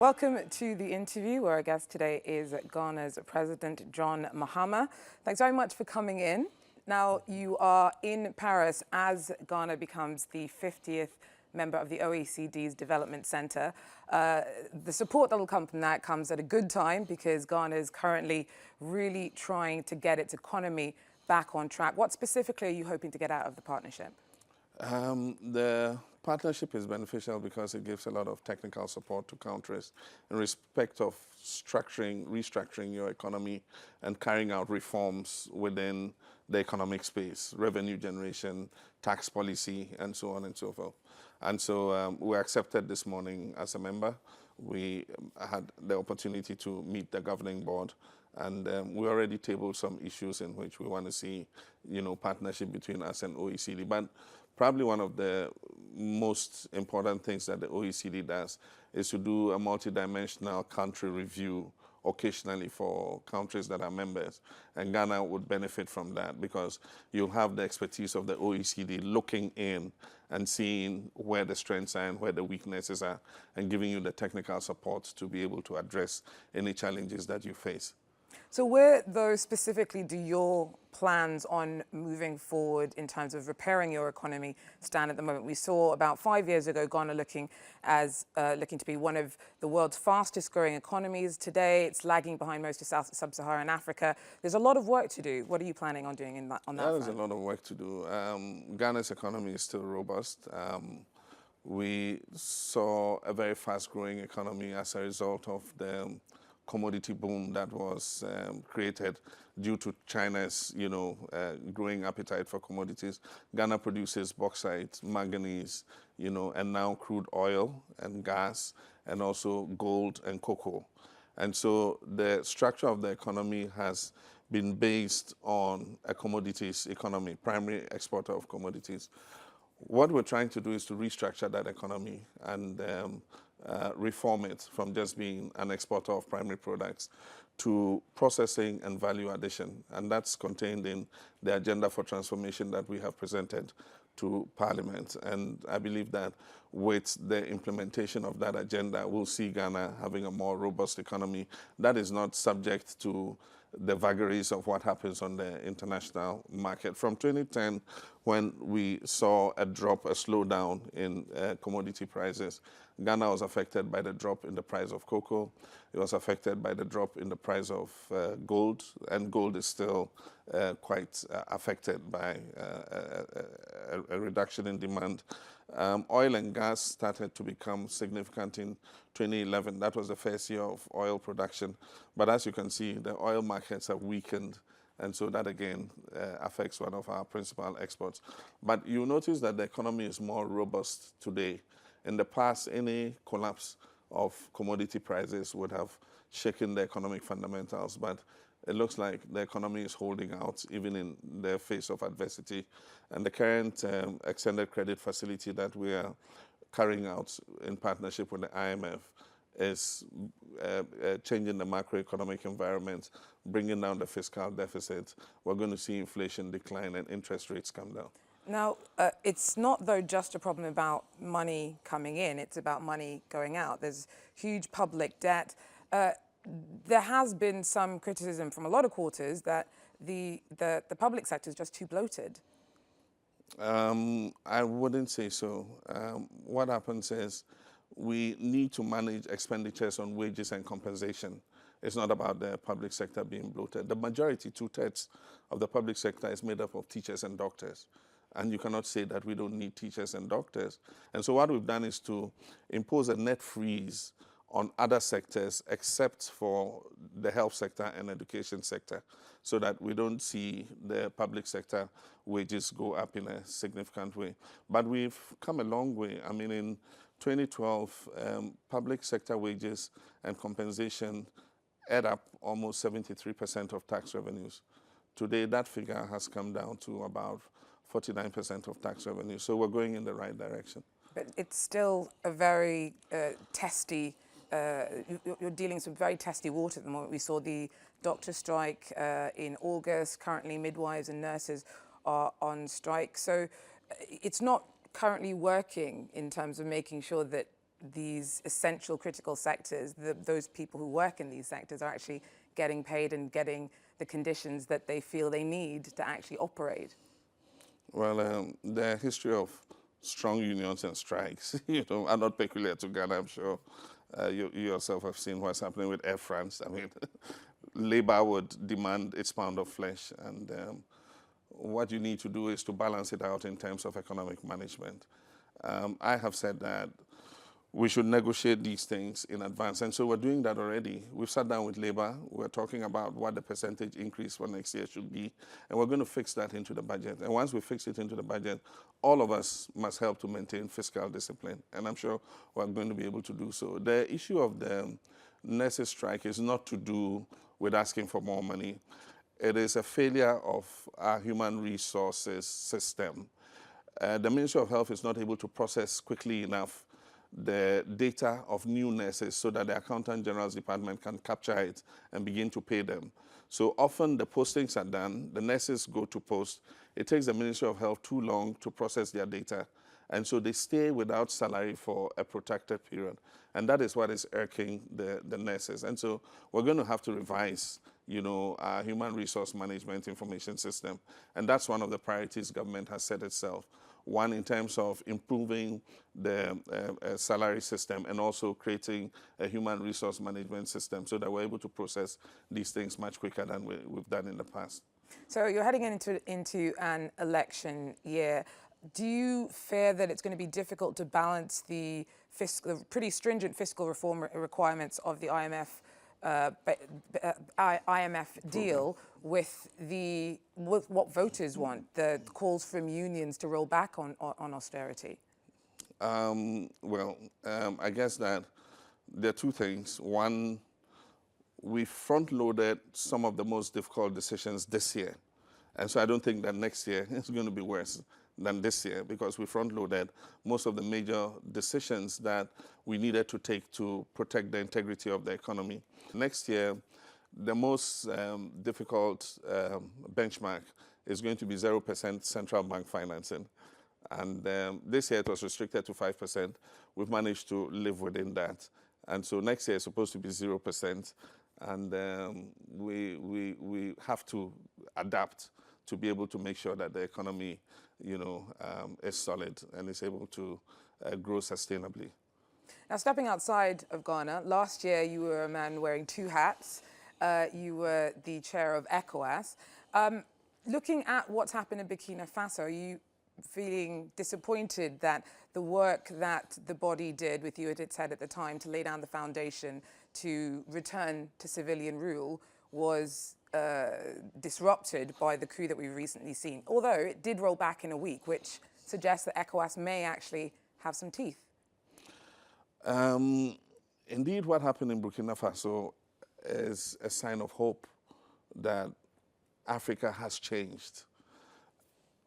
Welcome to the interview, where our guest today is Ghana's President John Mahama. Thanks very much for coming in. Now, you are in Paris as Ghana becomes the 50th member of the OECD's Development Center. The support that will come from that comes at a good time because Ghana is currently really trying to get its economy back on track. What specifically are you hoping to get out of the partnership? The partnership is beneficial because it gives a lot of technical support to countries in respect of restructuring your economy and carrying out reforms within the economic space, revenue generation, tax policy, and so on and so forth. And so we were accepted this morning as a member. We had the opportunity to meet the governing board, and we already tabled some issues in which we want to see, partnership between us and OECD. But probably one of the most important things that the OECD does is to do a multidimensional country review occasionally for countries that are members. And Ghana would benefit from that because you'll have the expertise of the OECD looking in and seeing where the strengths are and where the weaknesses are and giving you the technical support to be able to address any challenges that you face. So where, though, specifically do your plans on moving forward in terms of repairing your economy stand at the moment? We saw about 5 years ago Ghana looking to be one of the world's fastest growing economies. Today, it's lagging behind most of sub-Saharan Africa. There's a lot of work to do. What are you planning on doing on that front? There's a lot of work to do. Ghana's economy is still robust. We saw a very fast-growing economy as a result of the commodity boom that was created due to China's, growing appetite for commodities. Ghana produces bauxite, manganese, and now crude oil and gas, and also gold and cocoa. And so the structure of the economy has been based on a commodities economy, primary exporter of commodities. What we're trying to do is to restructure that economy and reform it from just being an exporter of primary products to processing and value addition. And that's contained in the agenda for transformation that we have presented to Parliament. And I believe that with the implementation of that agenda, we'll see Ghana having a more robust economy that is not subject to the vagaries of what happens on the international market. From 2010, when we saw a slowdown in commodity prices, Ghana was affected by the drop in the price of cocoa. It was affected by the drop in the price of gold, and gold is still quite affected by a reduction in demand. Oil and gas started to become significant in 2011. That was the first year of oil production. But as you can see, the oil markets have weakened, and so that again affects one of our principal exports. But you notice that the economy is more robust today. In the past, any collapse of commodity prices would have shaken the economic fundamentals, but it looks like the economy is holding out even in the face of adversity. And the current extended credit facility that we are carrying out in partnership with the IMF is changing the macroeconomic environment, bringing down the fiscal deficit. We're going to see inflation decline and interest rates come down. Now, it's not, though, just a problem about money coming in. It's about money going out. There's huge public debt. There has been some criticism from a lot of quarters that the public sector is just too bloated. I wouldn't say so. What happens is we need to manage expenditures on wages and compensation. It's not about the public sector being bloated. The majority, 2/3 of the public sector is made up of teachers and doctors. And you cannot say that we don't need teachers and doctors. And so what we've done is to impose a net freeze on other sectors except for the health sector and education sector, so that we don't see the public sector wages go up in a significant way. But we've come a long way. I mean, in 2012, public sector wages and compensation add up almost 73% of tax revenues. Today, that figure has come down to about 49% of tax revenue. So we're going in the right direction. But it's still a very testy, you're dealing with some very testy water at the moment. We saw the doctor strike in August. Currently, midwives and nurses are on strike. So it's not currently working in terms of making sure that these essential critical sectors, those people who work in these sectors are actually getting paid and getting the conditions that they feel they need to actually operate? Well, the history of strong unions and strikes, are not peculiar to Ghana. I'm sure you yourself have seen what's happening with Air France. I mean, labor would demand its pound of flesh, and what you need to do is to balance it out in terms of economic management. I have said that we should negotiate these things in advance. And so we're doing that already. We've sat down with labor. We're talking about what the percentage increase for next year should be. And we're going to fix that into the budget. And once we fix it into the budget, all of us must help to maintain fiscal discipline. And I'm sure we're going to be able to do so. The issue of the nurses' strike is not to do with asking for more money. It is a failure of our human resources system. The Ministry of Health is not able to process quickly enough the data of new nurses so that the Accountant General's Department can capture it and begin to pay them. So often the postings are done, the nurses go to post. It takes the Ministry of Health too long to process their data. And so they stay without salary for a protracted period. And that is what is irking the nurses. And so we're going to have to revise, our human resource management information system. And that's one of the priorities government has set itself. One, in terms of improving the salary system and also creating a human resource management system so that we're able to process these things much quicker than we've done in the past. So you're heading into an election year. Do you fear that it's going to be difficult to balance the pretty stringent fiscal reform requirements of the IMF deal with what voters want, the calls from unions to roll back on austerity? I guess that there are two things. One, we front-loaded some of the most difficult decisions this year. And so I don't think that next year is going to be worse than this year, because we front-loaded most of the major decisions that we needed to take to protect the integrity of the economy. Next year, the most difficult benchmark is going to be 0% central bank financing. And this year it was restricted to 5%. We've managed to live within that. And so next year is supposed to be 0%. And we have to adapt to be able to make sure that the economy, is solid and is able to grow sustainably. Now, stepping outside of Ghana, last year you were a man wearing two hats. You were the chair of ECOWAS. Looking at what's happened in Burkina Faso, are you feeling disappointed that the work that the body did with you, it had said at the time, to lay down the foundation to return to civilian rule was disrupted by the coup that we've recently seen, although it did roll back in a week, which suggests that ECOWAS may actually have some teeth? Indeed, what happened in Burkina Faso is a sign of hope that Africa has changed.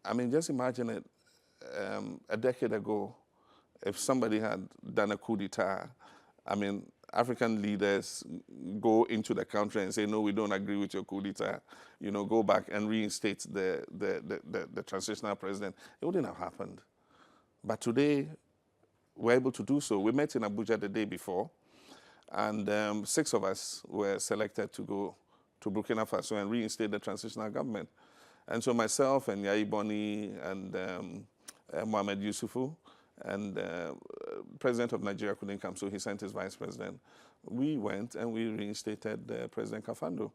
I mean, just imagine it, a decade ago, if somebody had done a coup d'etat, I mean, African leaders go into the country and say, no, we don't agree with your coup d'etat, go back and reinstate the transitional president. It wouldn't have happened. But today, we're able to do so. We met in Abuja the day before, and 6 of us were selected to go to Burkina Faso and reinstate the transitional government. And so myself and Yayi Boni and Mohamed Yusufu and President of Nigeria couldn't come, so he sent his vice president. We went and we reinstated President Kafando.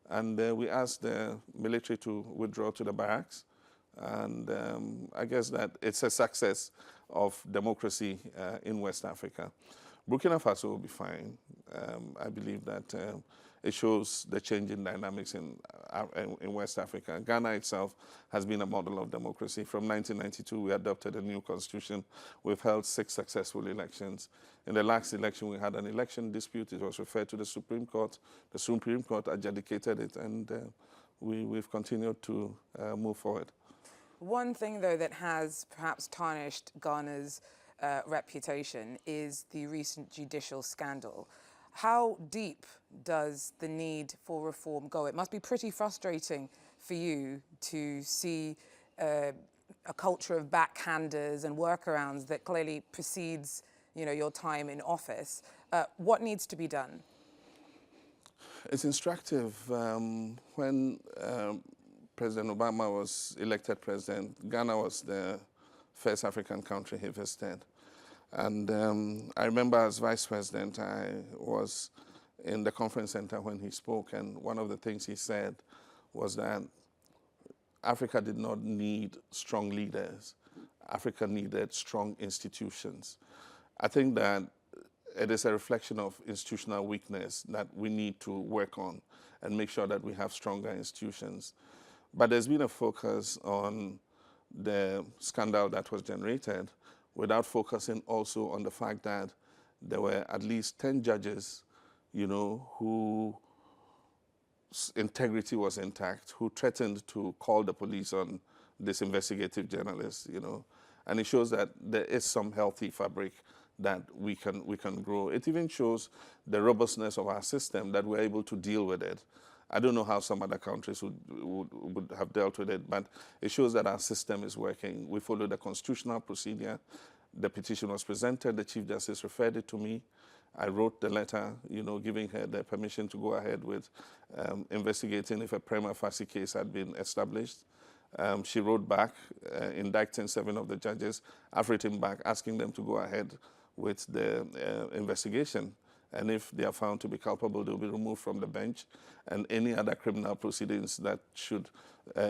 And we asked the military to withdraw to the barracks. And I guess that it's a success of democracy in West Africa. Burkina Faso will be fine. I believe that it shows the change in dynamics in West Africa. Ghana itself has been a model of democracy. From 1992, we adopted a new constitution. We've held 6 successful elections. In the last election, we had an election dispute. It was referred to the Supreme Court. The Supreme Court adjudicated it, and we've continued to move forward. One thing, though, that has perhaps tarnished Ghana's reputation is the recent judicial scandal. How deep does the need for reform go? It must be pretty frustrating for you to see a culture of backhanders and workarounds that clearly precedes your time in office. What needs to be done? It's instructive. When President Obama was elected president, Ghana was the first African country he visited. And I remember as vice president, I was in the conference center when he spoke, and one of the things he said was that Africa did not need strong leaders. Africa needed strong institutions. I think that it is a reflection of institutional weakness that we need to work on and make sure that we have stronger institutions. But there's been a focus on the scandal that was generated without focusing also on the fact that there were at least 10 judges, whose integrity was intact, who threatened to call the police on this investigative journalist, And it shows that there is some healthy fabric that we can grow. It even shows the robustness of our system, that we're able to deal with it. I don't know how some other countries would have dealt with it, but it shows that our system is working. We follow the constitutional procedure. The petition was presented. The Chief Justice referred it to me. I wrote the letter, giving her the permission to go ahead with investigating if a prima facie case had been established. She wrote back, indicting 7 of the judges. I've written back asking them to go ahead with the investigation. And if they are found to be culpable, they'll be removed from the bench, and any other criminal proceedings that should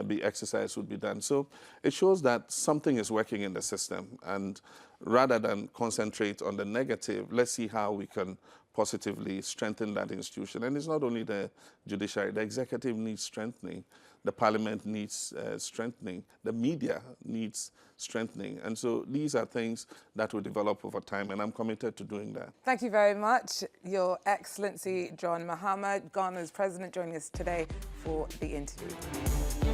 be exercised would be done. So it shows that something is working in the system, and rather than concentrate on the negative, let's see how we can positively strengthen that institution. And it's not only the judiciary, the executive needs strengthening, the parliament needs strengthening, the media needs strengthening. And so these are things that will develop over time, and I'm committed to doing that. Thank you very much, Your Excellency John Mahama, Ghana's president, joining us today for the interview.